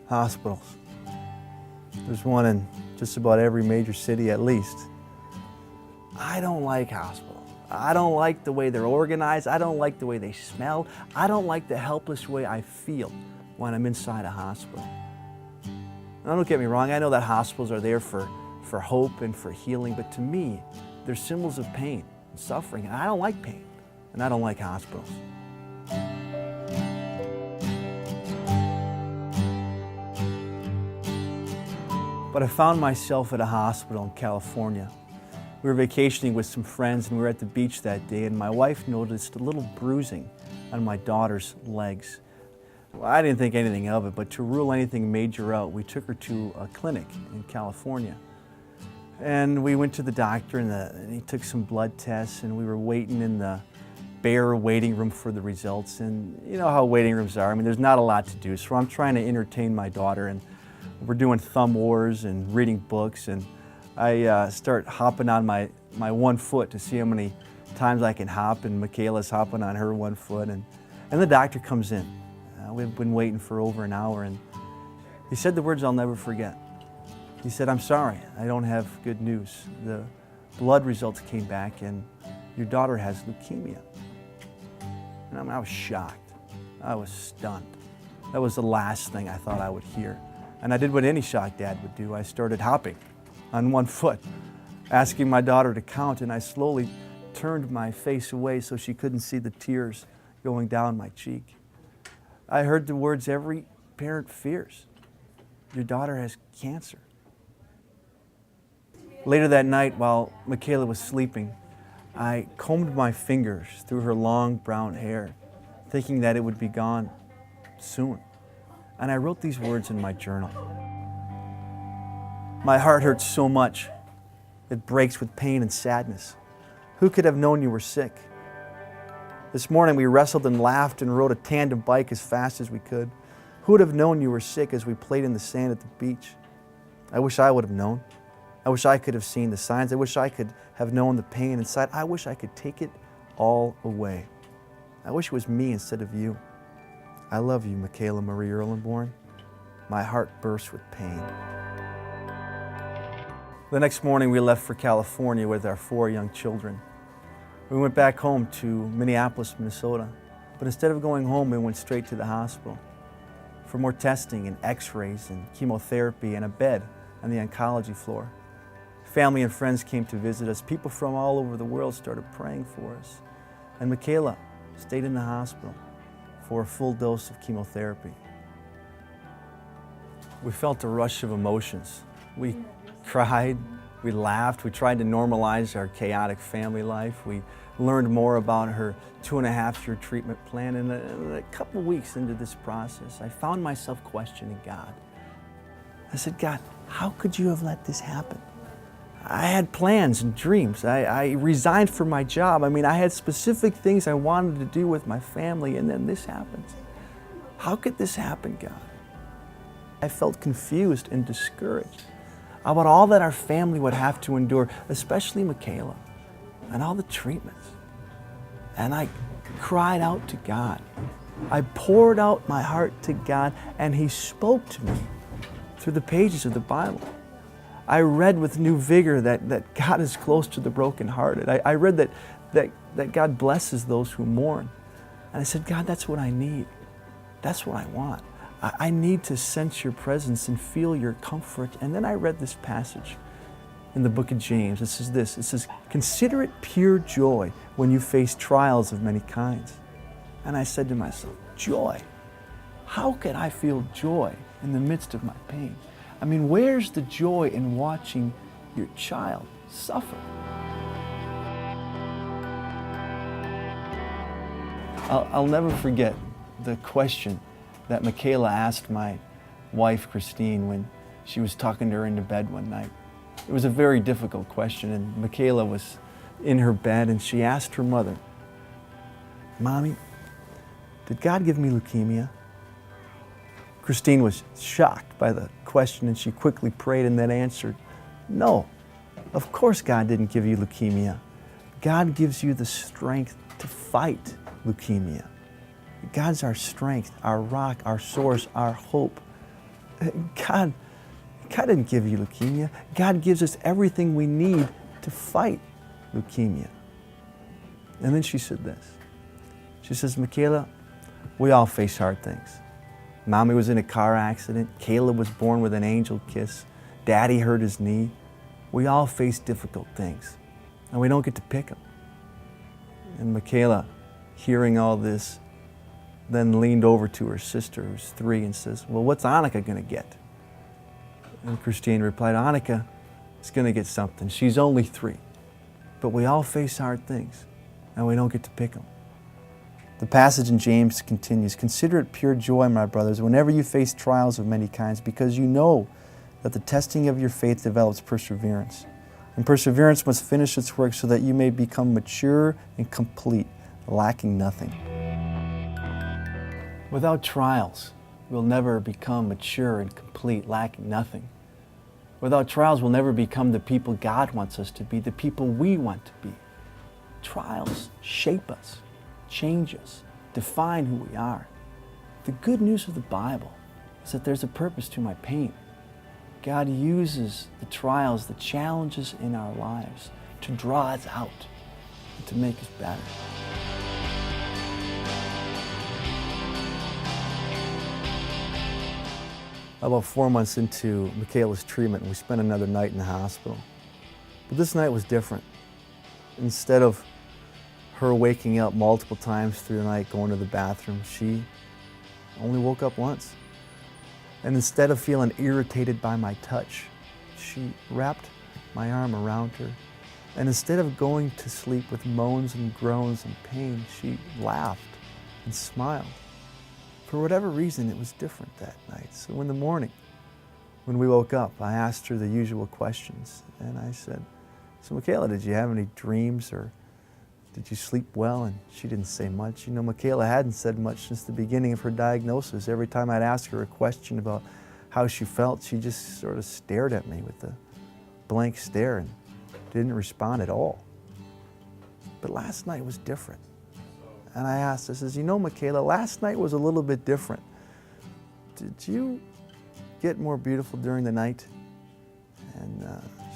Hospitals. There's one in just about every major city at least. I don't like hospitals. I don't like the way they're organized. I don't like the way they smell. I don't like the helpless way I feel when I'm inside a hospital. Now, don't get me wrong, I know that hospitals are there for hope and for healing, but to me, they're symbols of pain and suffering, and I don't like pain, and I don't like hospitals. But I found myself at a hospital in California. We were vacationing with some friends and we were at the beach that day, and my wife noticed a little bruising on my daughter's legs. Well, I didn't think anything of it, but to rule anything major out, we took her to a clinic in California. And we went to the doctor and he took some blood tests, and we were waiting in the bare waiting room for the results. And you know how waiting rooms are. I mean, there's not a lot to do. So I'm trying to entertain my daughter, and we're doing thumb wars and reading books, and I start hopping on my one foot to see how many times I can hop, and Michaela's hopping on her one foot, and the doctor comes in. We've been waiting for over an hour, and he said the words I'll never forget. He said, "I'm sorry, I don't have good news. The blood results came back and your daughter has leukemia." And I was shocked. I was stunned. That was the last thing I thought I would hear. And I did what any shocked dad would do. I started hopping on one foot, asking my daughter to count, and I slowly turned my face away so she couldn't see the tears going down my cheek. I heard the words every parent fears. Your daughter has cancer. Later that night, while Michaela was sleeping, I combed my fingers through her long brown hair, thinking that it would be gone soon. And I wrote these words in my journal. My heart hurts so much, it breaks with pain and sadness. Who could have known you were sick? This morning we wrestled and laughed and rode a tandem bike as fast as we could. Who would have known you were sick as we played in the sand at the beach? I wish I would have known. I wish I could have seen the signs. I wish I could have known the pain inside. I wish I could take it all away. I wish it was me instead of you. I love you, Michaela Marie Erlenborn. My heart bursts with pain. The next morning we left for California with our 4 young children. We went back home to Minneapolis, Minnesota. But instead of going home, we went straight to the hospital for more testing and x-rays and chemotherapy and a bed on the oncology floor. Family and friends came to visit us. People from all over the world started praying for us. And Michaela stayed in the hospital for a full dose of chemotherapy. We felt a rush of emotions. We cried, we laughed, we tried to normalize our chaotic family life. We learned more about her 2.5-year treatment plan, and a couple weeks into this process, I found myself questioning God. I said, "God, how could you have let this happen? I had plans and dreams. I resigned from my job. I mean, I had specific things I wanted to do with my family, and then this happens. How could this happen, God?" I felt confused and discouraged about all that our family would have to endure, especially Michaela, and all the treatments. And I cried out to God. I poured out my heart to God, and He spoke to me through the pages of the Bible. I read with new vigor that God is close to the brokenhearted. I read that God blesses those who mourn. And I said, "God, that's what I need. That's what I want. I need to sense your presence and feel your comfort." And then I read this passage in the book of James. It says this, it says, "Consider it pure joy when you face trials of many kinds." And I said to myself, joy? How could I feel joy in the midst of my pain? I mean, where's the joy in watching your child suffer? I'll never forget the question that Michaela asked my wife, Christine, when she was talking to her into bed one night. It was a very difficult question, and Michaela was in her bed, and she asked her mother, "Mommy, did God give me leukemia?" Christine was shocked by the question, and she quickly prayed and then answered, "No, of course God didn't give you leukemia. God gives you the strength to fight leukemia. God's our strength, our rock, our source, our hope. God didn't give you leukemia. God gives us everything we need to fight leukemia. And then she said this. She says, Michaela, we all face hard things. Mommy was in a car accident. Caleb was born with an angel kiss. Daddy hurt his knee. We all face difficult things, and we don't get to pick them. And Michaela, hearing all this, then leaned over to her sister, who's 3, and says, well, what's Annika going to get? And Christine replied, Annika is going to get something. She's only 3. But we all face hard things, and we don't get to pick them. The passage in James continues, consider it pure joy, my brothers, whenever you face trials of many kinds, because you know that the testing of your faith develops perseverance. And perseverance must finish its work so that you may become mature and complete, lacking nothing. Without trials, we'll never become mature and complete, lacking nothing. Without trials, we'll never become the people God wants us to be, the people we want to be. Trials shape us, change us, define who we are. The good news of the Bible is that there's a purpose to my pain. God uses the trials, the challenges in our lives to draw us out and to make us better. About 4 months into Michaela's treatment, we spent another night in the hospital. But this night was different. Instead of her waking up multiple times through the night, going to the bathroom, she only woke up once. And instead of feeling irritated by my touch, she wrapped my arm around her. And instead of going to sleep with moans and groans and pain, she laughed and smiled. For whatever reason, it was different that night. So in the morning, when we woke up, I asked her the usual questions. And I said, so Michaela, did you have any dreams, or did you sleep well? And she didn't say much. You know, Michaela hadn't said much since the beginning of her diagnosis. Every time I'd ask her a question about how she felt, she just sort of stared at me with a blank stare and didn't respond at all. But last night was different. And I asked, I says, you know, Michaela, last night was a little bit different. Did you get more beautiful during the night? And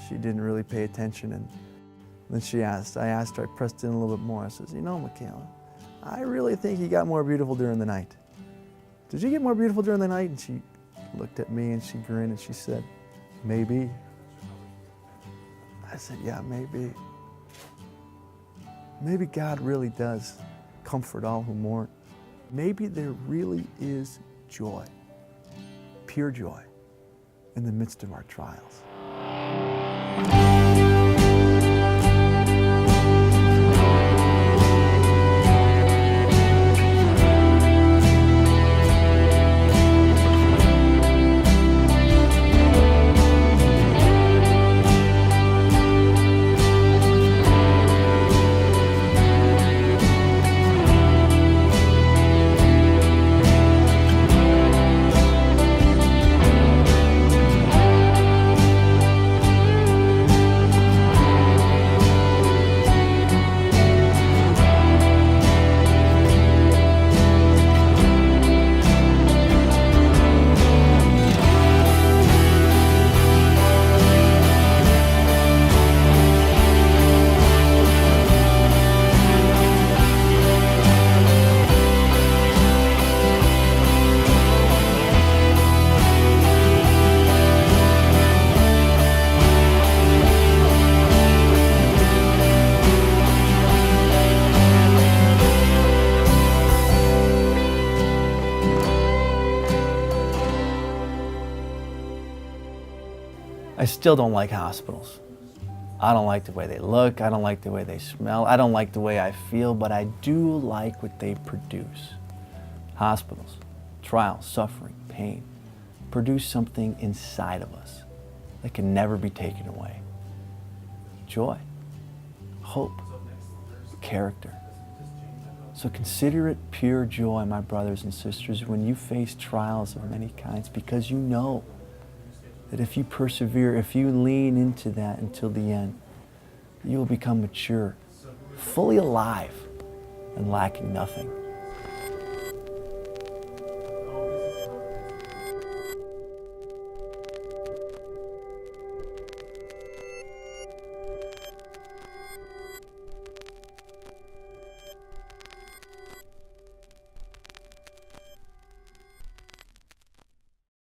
she didn't really pay attention. And then I asked her, I pressed in a little bit more. I says, you know, Michaela, I really think you got more beautiful during the night. Did you get more beautiful during the night? And she looked at me and she grinned and she said, maybe. I said, yeah, maybe. Maybe God really does comfort all who mourn. Maybe there really is joy, pure joy, in the midst of our trials. I still don't like hospitals. I don't like the way they look, I don't like the way they smell, I don't like the way I feel, but I do like what they produce. Hospitals, trials, suffering, pain, produce something inside of us that can never be taken away. Joy, hope, character. So consider it pure joy, my brothers and sisters, when you face trials of many kinds, because you know that if you persevere, if you lean into that until the end, you will become mature, fully alive, and lacking nothing.